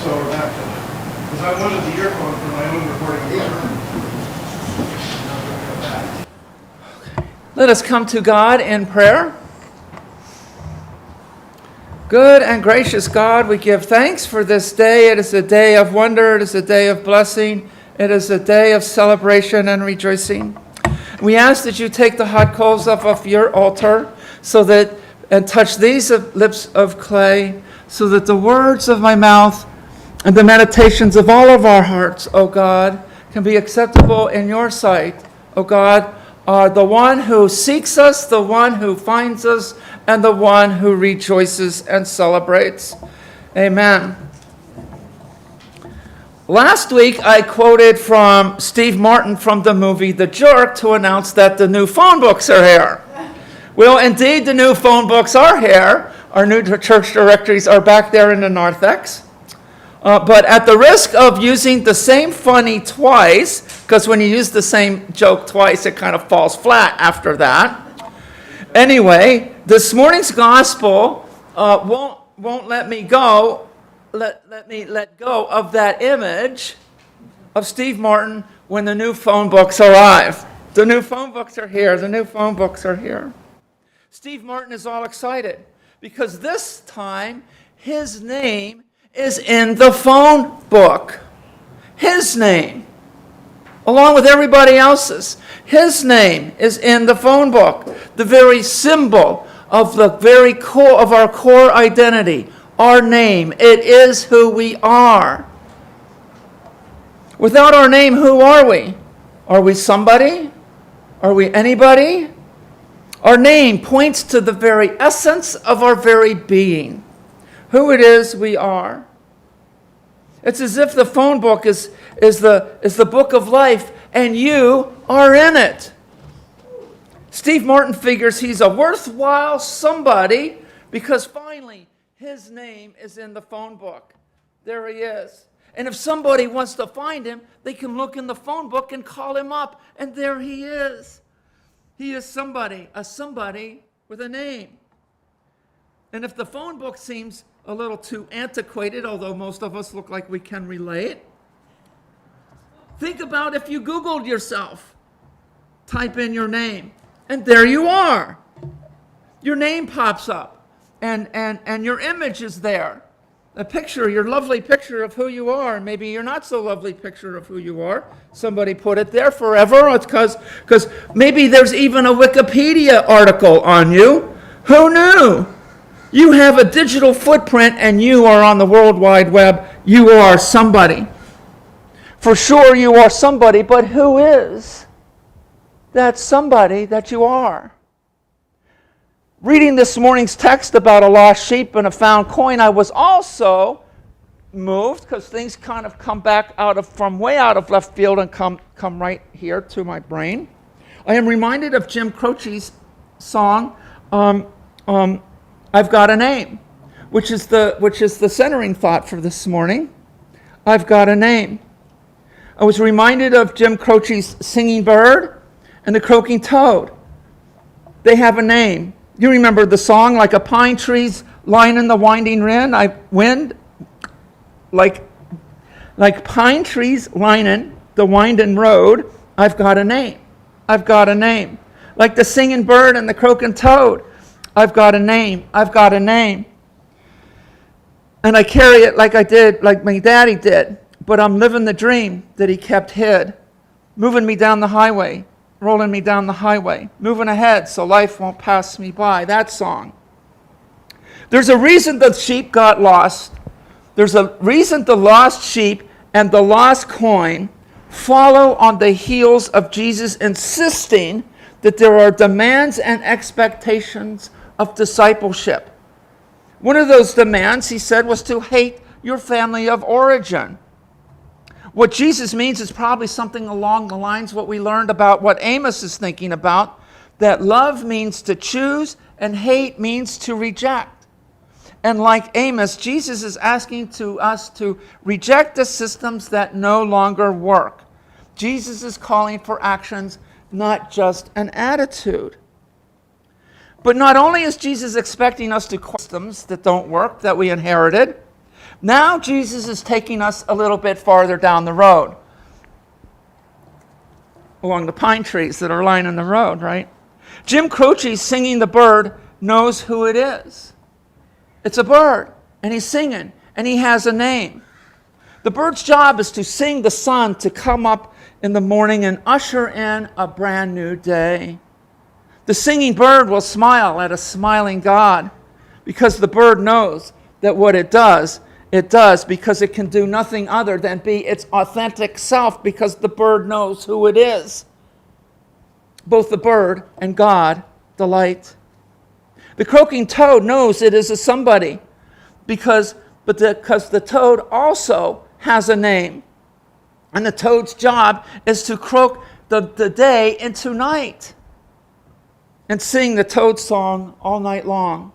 So we're back to it. Because I wanted the earphone for my own recording. Let us come to God in prayer. Good and gracious God, we give thanks for this day. It is a day of wonder. It is a day of blessing. It is a day of celebration and rejoicing. We ask that you take the hot coals off of your altar and touch these lips of clay, so that the words of my mouth and the meditations of all of our hearts, O God, can be acceptable in your sight. O God, are the one who seeks us, the one who finds us, and the one who rejoices and celebrates. Amen. Last week, I quoted from Steve Martin from the movie The Jerk to announce that the new phone books are here. Well, indeed, the new phone books are here. Our new church directories are back there in the narthex. But at the risk of using the same funny twice, because when you use the same joke twice, it kind of falls flat after that. Anyway, this morning's gospel won't let me go. Let me let go of that image of Steve Martin when the new phone books arrive. The new phone books are here. The new phone books are here. Steve Martin is all excited because this time his name is in the phone book. His name, along with everybody else's. His name is in the phone book. The very symbol of the very core of our core identity, our name. It is who we are. Without our name, who are we? Are we somebody? Are we anybody? Our name points to the very essence of our very being. Who it is we are. It's as if the phone book is the book of life and you are in it. Steve Martin figures he's a worthwhile somebody because finally his name is in the phone book. There he is. And if somebody wants to find him, they can look in the phone book and call him up, and there he is. He is somebody with a name. And if the phone book seems a little too antiquated, although most of us look like we can relate, think about if you Googled yourself. Type in your name, and there you are. Your name pops up, and your image is there. A picture, your lovely picture of who you are. Maybe your not so lovely picture of who you are. Somebody put it there forever. It's because maybe there's even a Wikipedia article on you. Who knew? You have a digital footprint and you are on the World Wide Web. You are somebody. For sure you are somebody, but who is that somebody that you are? Reading this morning's text about a lost sheep and a found coin, I was also moved, because things kind of come back from way out of left field and come right here to my brain. I am reminded of Jim Croce's song, I've Got a Name, which is the centering thought for this morning. I've got a name. I was reminded of Jim Croce's Singing Bird and the Croaking Toad. They have a name. You remember the song, like a pine tree's lining the winding wind, like pine trees lining the winding road. I've got a name. I've got a name. Like the singing bird and the croaking toad. I've got a name. I've got a name. And I carry it like I did, like my daddy did. But I'm living the dream that he kept hid, moving me down the highway, rolling me down the highway, moving ahead so life won't pass me by. That song. There's a reason the sheep got lost. There's a reason the lost sheep and the lost coin follow on the heels of Jesus insisting that there are demands and expectations of discipleship. One of those demands, he said, was to hate your family of origin. What Jesus means is probably something along the lines of what we learned about what Amos is thinking about, that love means to choose and hate means to reject. And like Amos, Jesus is asking us to reject the systems that no longer work. Jesus is calling for actions, not just an attitude. But not only is Jesus expecting us to quit systems that don't work, that we inherited, Now Jesus is taking us a little bit farther down the road, along the pine trees that are lining the road, right? Jim Croce, Singing the Bird, knows who it is. It's a bird, and he's singing, and he has a name. The bird's job is to sing the sun to come up in the morning and usher in a brand new day. The singing bird will smile at a smiling God because the bird knows that what it does because it can do nothing other than be its authentic self because the bird knows who it is. Both the bird and God delight. The croaking toad knows it is a somebody because the toad also has a name. And the toad's job is to croak the day into night and sing the toad song all night long.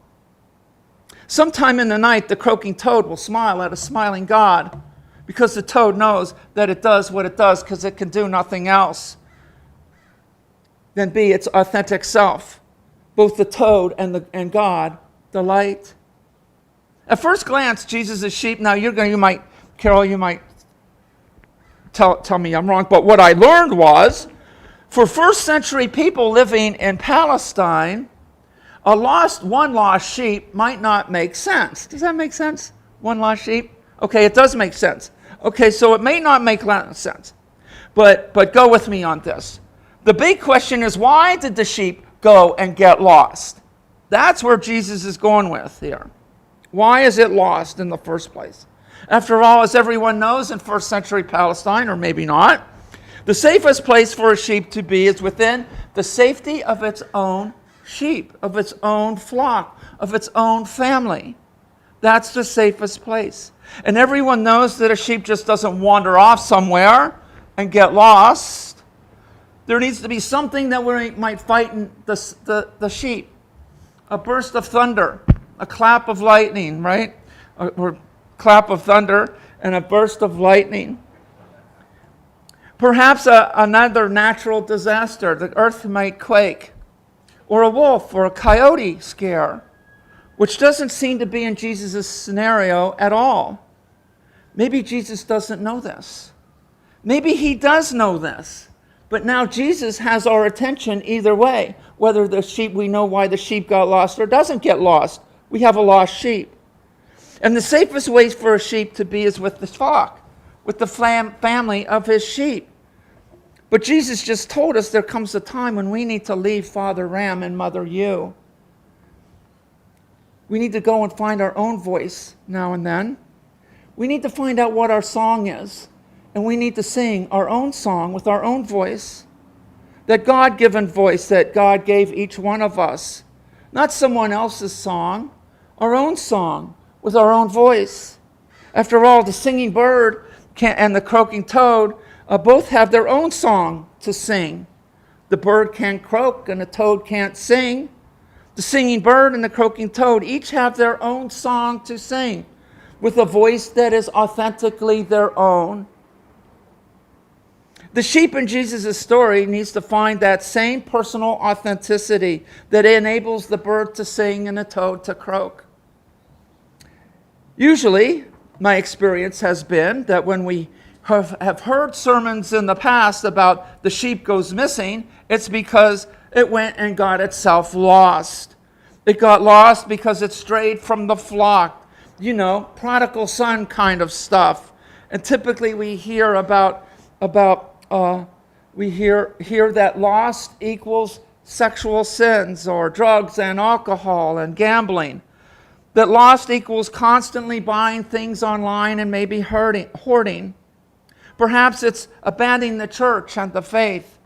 Sometime in the night, the croaking toad will smile at a smiling God because the toad knows that it does what it does because it can do nothing else than be its authentic self. Both the toad and God delight. At first glance, Jesus is sheep. Now Carol, you might tell me I'm wrong, but what I learned was, for first century people living in Palestine, one lost sheep might not make sense. Does that make sense? One lost sheep? Okay, it does make sense. Okay, so it may not make sense, but go with me on this. The big question is, why did the sheep go and get lost? That's where Jesus is going with here. Why is it lost in the first place? After all, as everyone knows in first century Palestine, or maybe not, the safest place for a sheep to be is within the safety of its own sheep, of its own flock, of its own family. That's the safest place. And everyone knows that a sheep just doesn't wander off somewhere and get lost. There needs to be something that we might frighten the sheep. A burst of thunder, a clap of lightning, right? Or clap of thunder and a burst of lightning. Perhaps another natural disaster. The earth might quake. Or a wolf or a coyote scare, which doesn't seem to be in Jesus' scenario at all. Maybe Jesus doesn't know this. Maybe he does know this. But now Jesus has our attention either way. Whether we know why the sheep got lost or doesn't get lost. We have a lost sheep. And the safest way for a sheep to be is with the flock, with the family of his sheep. But Jesus just told us there comes a time when we need to leave Father Ram and Mother Ewe. We need to go and find our own voice now and then. We need to find out what our song is. And we need to sing our own song with our own voice. That God-given voice that God gave each one of us. Not someone else's song, our own song with our own voice. After all, the singing bird and the croaking toad both have their own song to sing. The bird can't croak and the toad can't sing. The singing bird and the croaking toad each have their own song to sing with a voice that is authentically their own. The sheep in Jesus' story needs to find that same personal authenticity that enables the bird to sing and the toad to croak. Usually, my experience has been that when we have heard sermons in the past about the sheep goes missing, it's because it went and got itself lost. It got lost because it strayed from the flock. Prodigal son kind of stuff. And typically we hear we hear that lost equals sexual sins or drugs and alcohol and gambling. That lost equals constantly buying things online and maybe hoarding. Perhaps it's abandoning the church and the faith,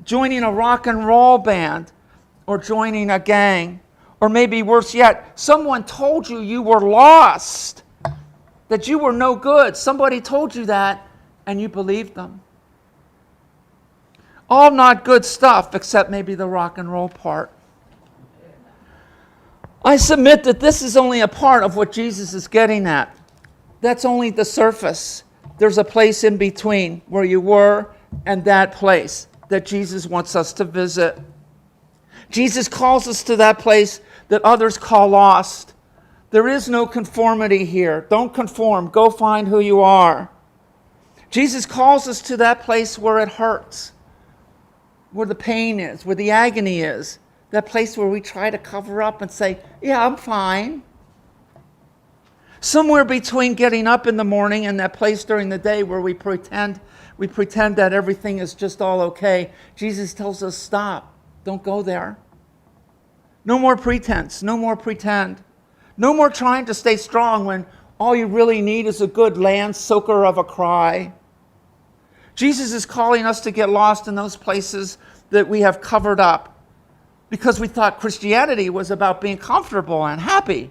joining a rock and roll band, or joining a gang. Or maybe worse yet, someone told you were lost, that you were no good. Somebody told you that, and you believed them. All not good stuff, except maybe the rock and roll part. I submit that this is only a part of what Jesus is getting at. That's only the surface. There's a place in between where you were and that place that Jesus wants us to visit. Jesus calls us to that place that others call lost, There is no conformity here. Don't conform. Go find who you are. Jesus calls us to that place where it hurts, where the pain is, where the agony is, that place where we try to cover up and say, yeah, I'm fine. Somewhere between getting up in the morning and that place during the day where we pretend that everything is just all okay, Jesus tells us, stop. Don't go there. No more pretense. No more pretend. No more trying to stay strong when all you really need is a good land soaker of a cry. Jesus is calling us to get lost in those places that we have covered up because we thought Christianity was about being comfortable and happy.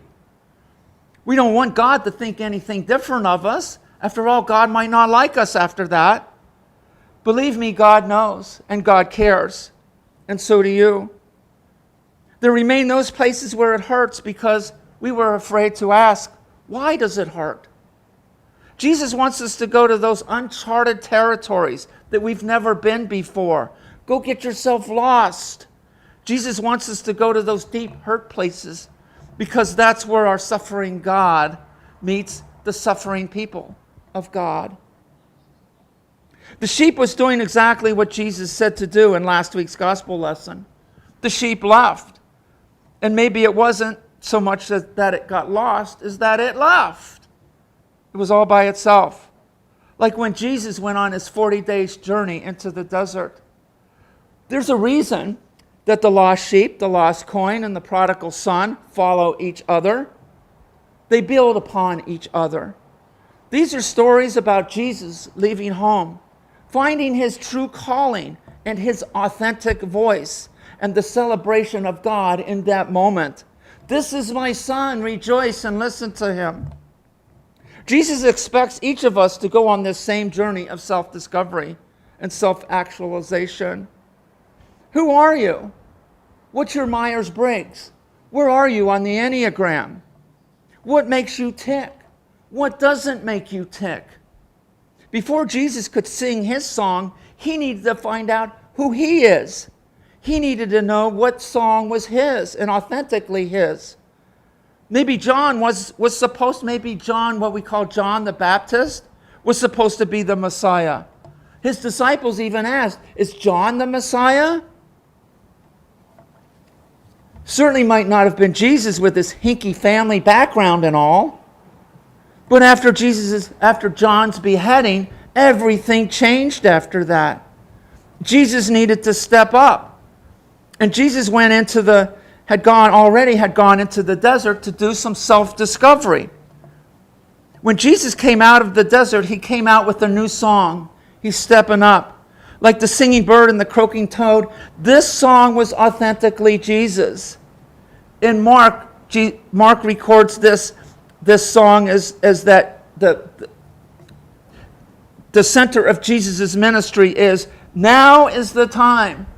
We don't want God to think anything different of us. After all, God might not like us after that. Believe me, God knows and God cares, and so do you. There remain those places where it hurts because we were afraid to ask, why does it hurt? Jesus wants us to go to those uncharted territories that we've never been before. Go get yourself lost. Jesus wants us to go to those deep hurt places because that's where our suffering God meets the suffering people of God. The sheep was doing exactly what Jesus said to do in last week's gospel lesson. The sheep left. And maybe it wasn't so much that it got lost as that it left. It was all by itself. Like when Jesus went on his 40 days journey into the desert. There's a reason that the lost sheep, the lost coin, and the prodigal son follow each other. They build upon each other. These are stories about Jesus leaving home, finding his true calling and his authentic voice, and the celebration of God in that moment. This is my son, rejoice and listen to him. Jesus expects each of us to go on this same journey of self-discovery and self-actualization. Who are you? What's your Myers-Briggs? Where are you on the Enneagram? What makes you tick? What doesn't make you tick? Before Jesus could sing his song, he needed to find out who he is. He needed to know what song was his and authentically his. Maybe John was supposed, maybe John, what we call John the Baptist, was supposed to be the Messiah. His disciples even asked, is John the Messiah? Certainly might not have been Jesus with his hinky family background and all. But after John's beheading, everything changed after that. Jesus needed to step up. And Jesus had gone into the desert to do some self-discovery. When Jesus came out of the desert, he came out with a new song. He's stepping up. Like the singing bird and the croaking toad, this song was authentically Jesus. In Mark records this song as that the center of Jesus' ministry is, now is the time.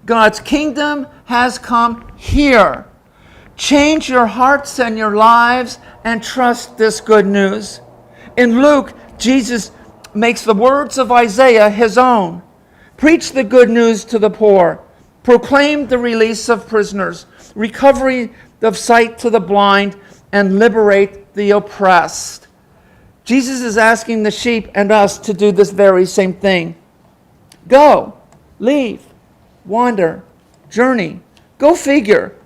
God's kingdom has come here. Change your hearts and your lives and trust this good news. In Luke, Jesus makes the words of Isaiah his own. Preach the good news to the poor. Proclaim the release of prisoners, recovery of sight to the blind, and liberate the oppressed. Jesus is asking the sheep and us to do this very same thing. Go, leave, wander, journey, go figure,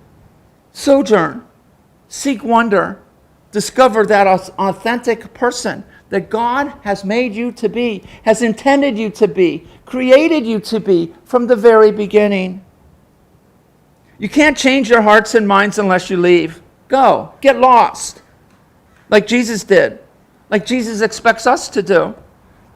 sojourn, seek wonder, discover that authentic person that God has made you to be, has intended you to be, created you to be from the very beginning. You can't change your hearts and minds unless you leave. Go, get lost, like Jesus did, like Jesus expects us to do,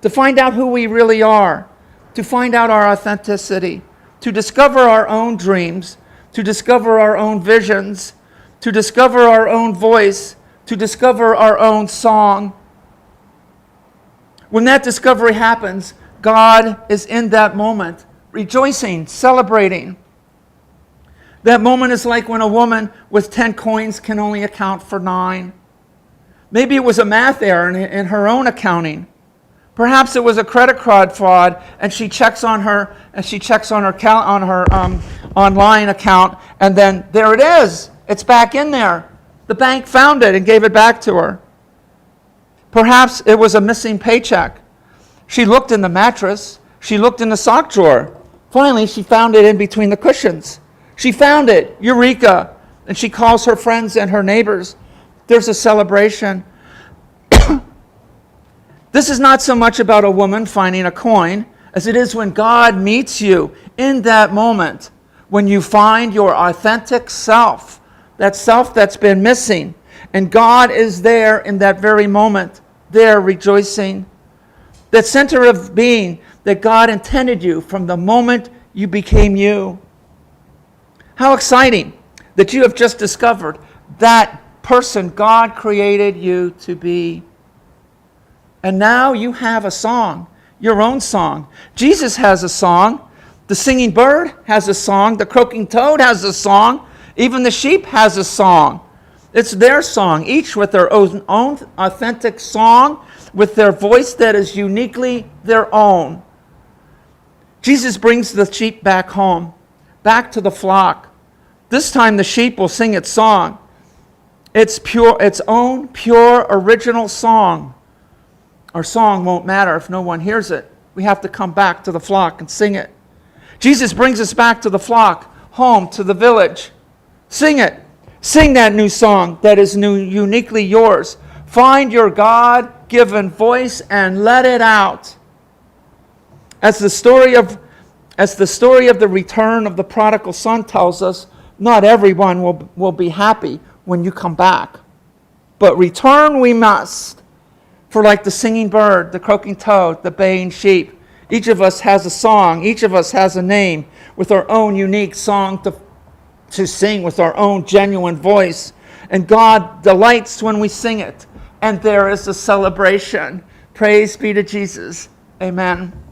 to find out who we really are, to find out our authenticity, to discover our own dreams, to discover our own visions, to discover our own voice, to discover our own song. When that discovery happens, God is in that moment, rejoicing, celebrating. That moment is like when a woman with 10 coins can only account for 9. Maybe it was a math error in her own accounting. Perhaps it was a credit card fraud, and she checks on her online account, and then there it is. It's back in there. The bank found it and gave it back to her. Perhaps it was a missing paycheck. She looked in the mattress. She looked in the sock drawer. Finally, she found it in between the cushions. She found it. Eureka! And she calls her friends and her neighbors. There's a celebration. This is not so much about a woman finding a coin as it is when God meets you in that moment, when you find your authentic self, that self that's been missing. And God is there in that very moment, there rejoicing. That center of being that God intended you from the moment you became you. How exciting that you have just discovered that person God created you to be. And now you have a song, your own song. Jesus has a song. The singing bird has a song. The croaking toad has a song. Even the sheep has a song. It's their song, each with their own authentic song, with their voice that is uniquely their own. Jesus brings the sheep back home, back to the flock. This time the sheep will sing its song. It's pure, its own pure original song. Our song won't matter if no one hears it. We have to come back to the flock and sing it. Jesus brings us back to the flock, home, to the village. Sing it. Sing that new song that is uniquely yours. Find your God-given voice and let it out. As the story of the return of the prodigal son tells us, not everyone will be happy when you come back. But return we must. For like the singing bird, the croaking toad, the baying sheep, each of us has a song, each of us has a name with our own unique song to sing with our own genuine voice. And God delights when we sing it. And there is a celebration. Praise be to Jesus. Amen.